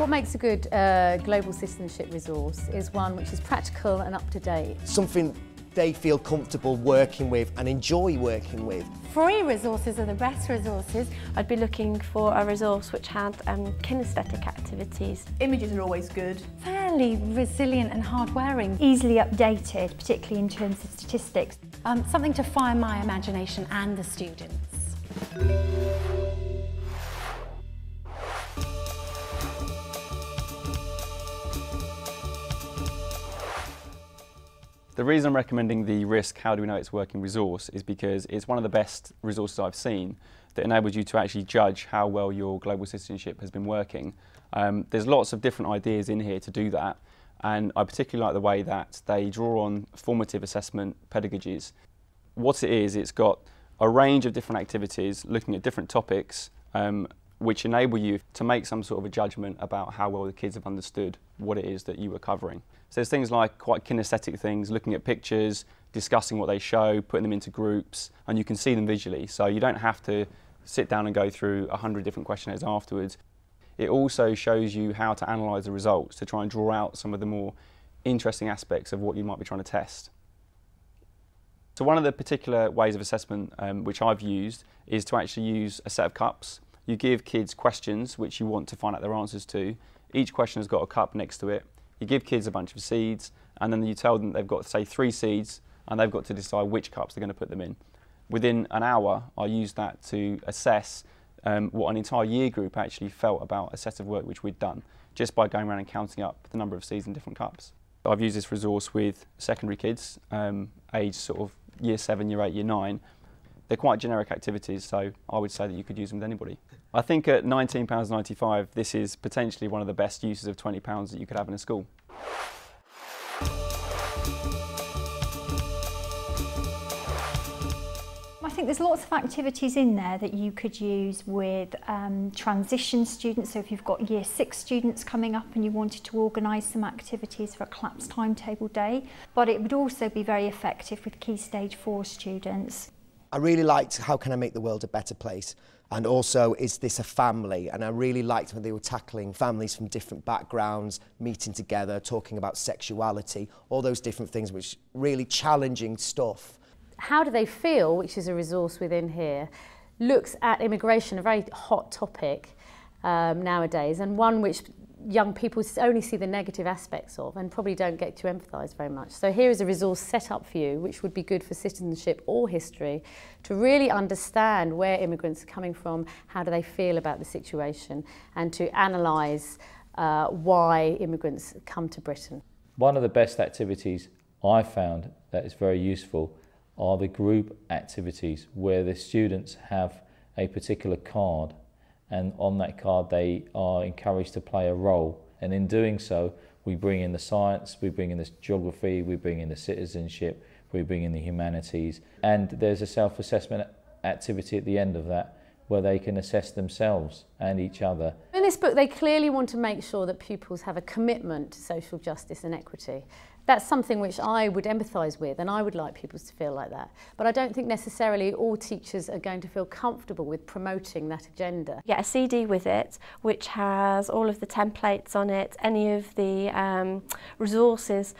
What makes a good global citizenship resource is one which is practical and up-to-date. Something they feel comfortable working with and enjoy working with. Free resources are the best resources. I'd be looking for a resource which had kinesthetic activities. Images are always good. Fairly resilient and hard-wearing. Easily updated, particularly in terms of statistics. Something to fire my imagination and the students. The reason I'm recommending the RISC How Do We Know It's Working resource is because it's one of the best resources I've seen that enables you to actually judge how well your global citizenship has been working. There's lots of different ideas in here to do that, and I particularly like the way that they draw on formative assessment pedagogies. What it is, it's got a range of different activities looking at different topics which enable you to make some sort of a judgment about how well the kids have understood what it is that you were covering. So there's things like quite kinesthetic things, looking at pictures, discussing what they show, putting them into groups, and you can see them visually. So you don't have to sit down and go through 100 different questionnaires afterwards. It also shows you how to analyse the results to try and draw out some of the more interesting aspects of what you might be trying to test. So one of the particular ways of assessment which I've used is to actually use a set of cups. You give kids questions which you want to find out their answers to. Each question has got a cup next to it. You give kids a bunch of seeds, and then you tell them they've got, say, 3 seeds, and they've got to decide which cups they're going to put them in. Within an hour, I used that to assess what an entire year group actually felt about a set of work which we'd done, just by going around and counting up the number of seeds in different cups. I've used this resource with secondary kids, aged sort of year 7, year 8, year 9. They're quite generic activities, so I would say that you could use them with anybody. I think at £19.95, this is potentially one of the best uses of £20 that you could have in a school. I think there's lots of activities in there that you could use with transition students. So if you've got year 6 students coming up and you wanted to organise some activities for a CLAPS timetable day, but it would also be very effective with Key Stage 4 students. I really liked how can I make the world a better place, and also is this a family, and I really liked when they were tackling families from different backgrounds, meeting together, talking about sexuality, all those different things, which really challenging stuff. How Do They Feel, which is a resource within here, looks at immigration, a very hot topic nowadays, and one which young people only see the negative aspects of and probably don't get to empathise very much. So here is a resource set up for you which would be good for citizenship or history to really understand where immigrants are coming from, how do they feel about the situation, and to analyse why immigrants come to Britain. One of the best activities I found that is very useful are the group activities where the students have a particular card, and on that card they are encouraged to play a role, and in doing so we bring in the science, we bring in the geography, we bring in the citizenship, we bring in the humanities, and there's a self-assessment activity at the end of that where they can assess themselves and each other. In this book they clearly want to make sure that pupils have a commitment to social justice and equity. That's something which I would empathise with, and I would like pupils to feel like that. But I don't think necessarily all teachers are going to feel comfortable with promoting that agenda. Get a CD with it, which has all of the templates on it, any of the resources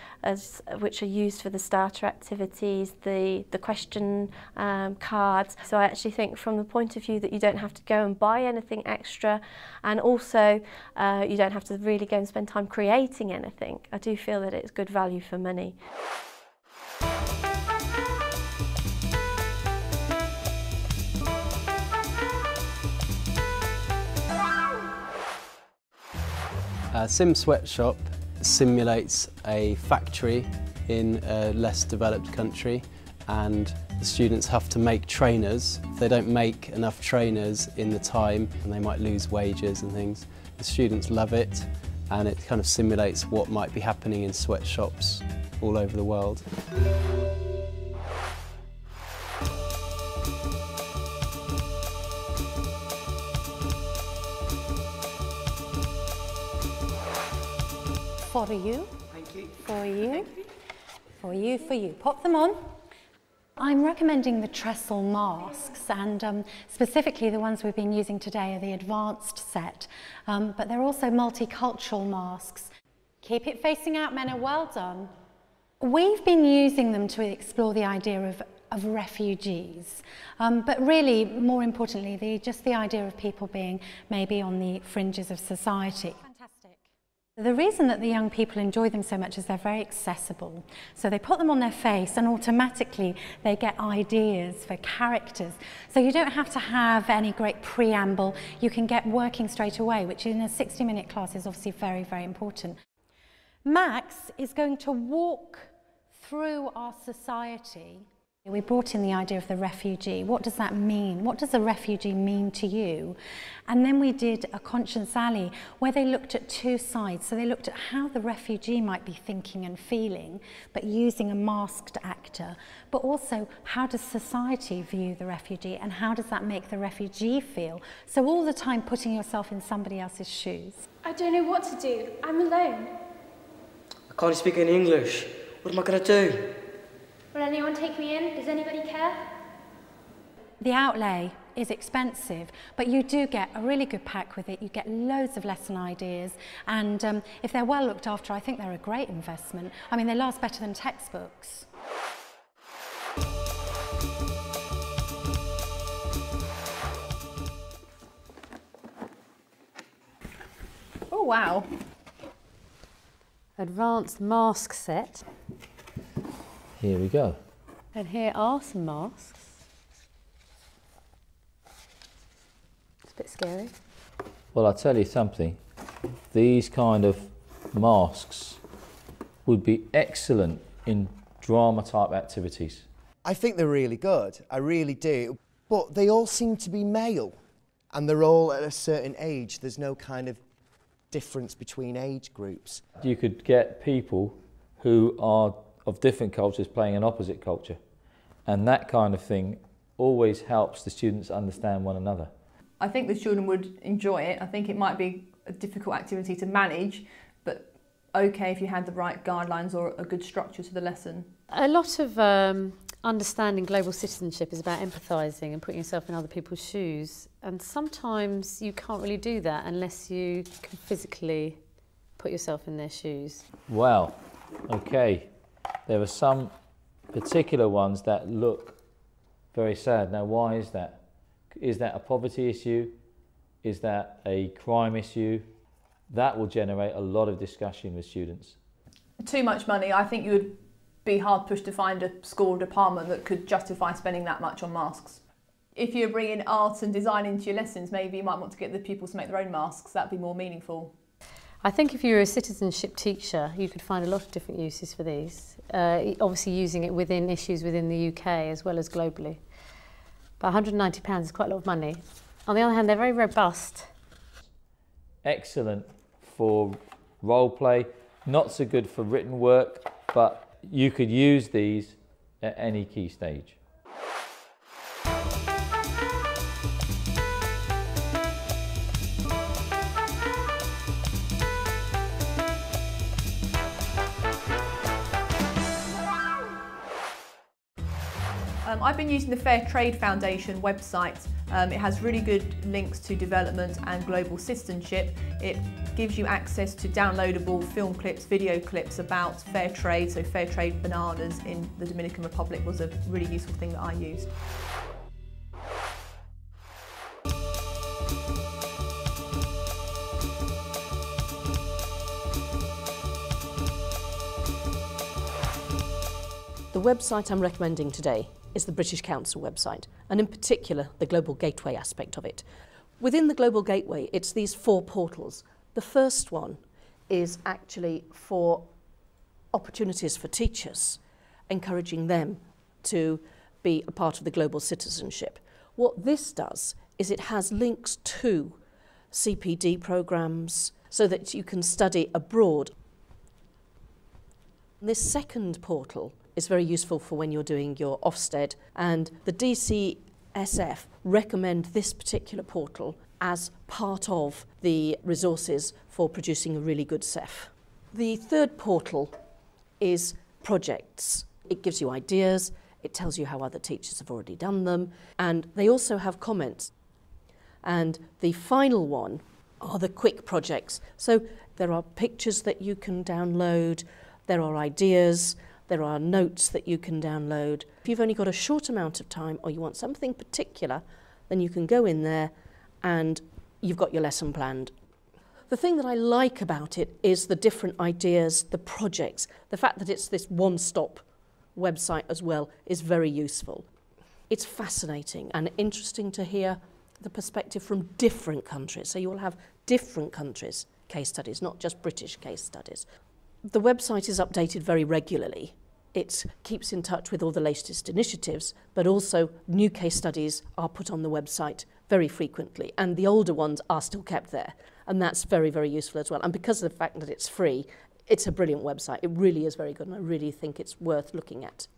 which are used for the starter activities, the question cards. So I actually think from the point of view that you don't have to go and buy anything extra, and also you don't have to really go and spend time creating anything. I do feel that it's good value for money. Sim Sweatshop simulates a factory in a less developed country, and the students have to make trainers. If they don't make enough trainers in the time, and they might lose wages and things. The students love it, and it kind of simulates what might be happening in sweatshops all over the world. For you. Thank you. For you. For you, for you. Pop them on. I'm recommending the trestle masks, and specifically the ones we've been using today are the advanced set, but they're also multicultural masks. Keep it facing out, Menna, well done. We've been using them to explore the idea of refugees, but really, more importantly, just the idea of people being maybe on the fringes of society. The reason that the young people enjoy them so much is they're very accessible. So they put them on their face and automatically they get ideas for characters. So you don't have to have any great preamble. You can get working straight away, which in a 60-minute class is obviously very, very important. Max is going to walk through our society. We brought in the idea of the refugee. What does that mean? What does a refugee mean to you? And then we did a Conscience Alley where they looked at two sides. So they looked at how the refugee might be thinking and feeling, but using a masked actor. But also, how does society view the refugee and how does that make the refugee feel? So all the time putting yourself in somebody else's shoes. I don't know what to do. I'm alone. I can't speak any English. What am I going to do? Will anyone take me in? Does anybody care? The outlay is expensive, but you do get a really good pack with it. You get loads of lesson ideas, and if they're well looked after, I think they're a great investment. I mean, they last better than textbooks. Oh, wow. Advanced mask set. Here we go. And here are some masks. It's a bit scary. Well, I'll tell you something. These kind of masks would be excellent in drama type activities. I think they're really good, I really do. But they all seem to be male, and they're all at a certain age. There's no kind of difference between age groups. You could get people who are of different cultures playing an opposite culture, and that kind of thing always helps the students understand one another. I think the children would enjoy it. I think it might be a difficult activity to manage, but okay if you had the right guidelines or a good structure to the lesson. A lot of understanding global citizenship is about empathising and putting yourself in other people's shoes, and sometimes you can't really do that unless you can physically put yourself in their shoes. Wow, okay. There are some particular ones that look very sad. Now, why is that? Is that a poverty issue? Is that a crime issue? That will generate a lot of discussion with students. Too much money. I think you would be hard pushed to find a school department that could justify spending that much on masks. If you're bringing art and design into your lessons, maybe you might want to get the pupils to make their own masks. That'd be more meaningful. I think if you're a citizenship teacher, you could find a lot of different uses for these. Obviously using it within issues within the UK as well as globally. But £190 is quite a lot of money. On the other hand, they're very robust. Excellent for role play, not so good for written work, but you could use these at any key stage. I've been using the Fair Trade Foundation website. It has really good links to development and global citizenship. It gives you access to downloadable film clips, video clips about fair trade. So fair trade bananas in the Dominican Republic was a really useful thing that I used. The website I'm recommending today is the British Council website, and in particular the Global Gateway aspect of it. Within the Global Gateway, it's these 4 portals. The first one is actually for opportunities for teachers, encouraging them to be a part of the global citizenship. What this does is it has links to CPD programs so that you can study abroad. This second portal is very useful for when you're doing your Ofsted, and the DCSF recommend this particular portal as part of the resources for producing a really good CEF. The third portal is projects. It gives you ideas, It tells you how other teachers have already done them, and they also have comments. And the final one are the quick projects. So there are pictures that you can download, there are ideas, there are notes that you can download. If you've only got a short amount of time or you want something particular, then you can go in there and you've got your lesson planned. The thing that I like about it is the different ideas, the projects. The fact that it's this one-stop website as well is very useful. It's fascinating and interesting to hear the perspective from different countries. So you will have different countries' case studies, not just British case studies. The website is updated very regularly. It keeps in touch with all the latest initiatives, but also new case studies are put on the website very frequently, and the older ones are still kept there. And that's very, very useful as well. And because of the fact that it's free, it's a brilliant website. It really is very good, and I really think it's worth looking at.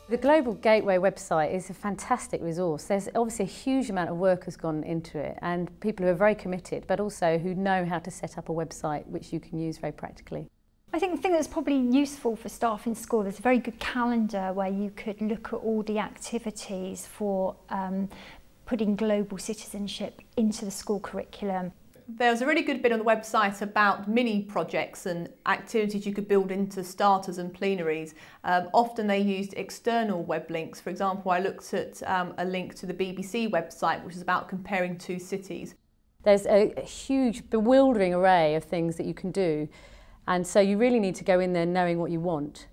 The Global Gateway website is a fantastic resource. There's obviously a huge amount of work has gone into it, and people who are very committed, but also who know how to set up a website which you can use very practically. I think the thing that's probably useful for staff in school, there's a very good calendar where you could look at all the activities for putting global citizenship into the school curriculum. There's a really good bit on the website about mini projects and activities you could build into starters and plenaries. Often they used external web links. For example, I looked at a link to the BBC website, which is about comparing two cities. There's a huge, bewildering array of things that you can do, and so you really need to go in there knowing what you want.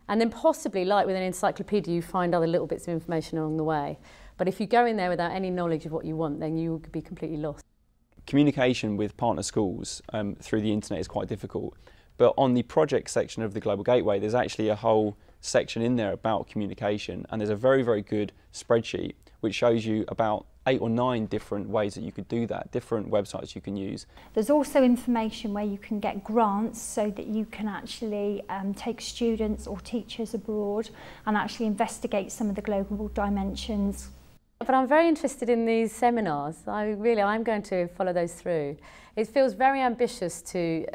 And then possibly, like with an encyclopedia, you find other little bits of information along the way. But if you go in there without any knowledge of what you want, then you will be completely lost. Communication with partner schools through the internet is quite difficult, but on the project section of the Global Gateway there's actually a whole section in there about communication, and there's a very, very good spreadsheet which shows you about 8 or 9 different ways that you could do that, different websites you can use. There's also information where you can get grants so that you can actually take students or teachers abroad and actually investigate some of the global dimensions. But I'm very interested in these seminars. I'm going to follow those through. It feels very ambitious to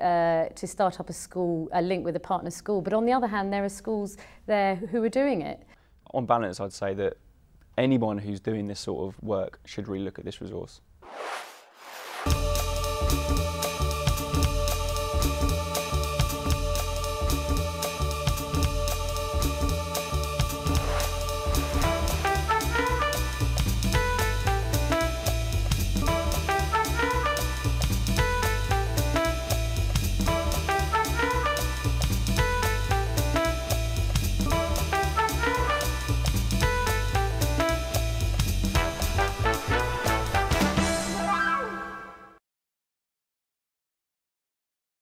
start up a link with a partner school, but on the other hand, there are schools there who are doing it. On balance, I'd say that anyone who's doing this sort of work should really look at this resource.